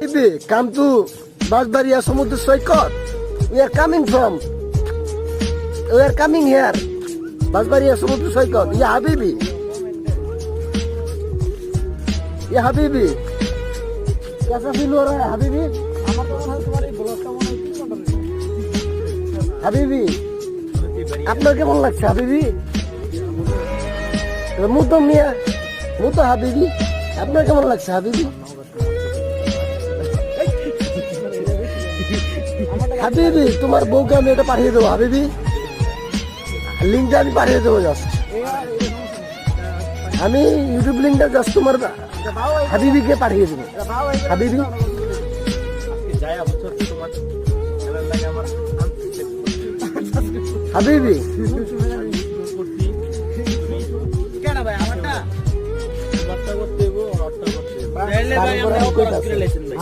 Come to Basbaria Samudra Soikot. We are coming from. We are coming here. Basbaria Samudra Soikot. Ya Habibi. Ya Habibi. कैसा feel हो रहा है हबीबी? হাবিবি আপনার কেমন লাগছে হাবিবি? মুতো মিয়া মুতো হাবিবি আপনার কেমন লাগছে হাবিবি? হাবিবি তোমার বউকে আমি এটা পাঠিয়ে দেবো হাবিবি, লিঙ্কটা আমি পাঠিয়ে দেবো জাস্ট, আমি ইউটিউব লিঙ্কটা জাস্ট তোমার হাবিবিকে পাঠিয়ে দেবো। হাবিবি হাবিবি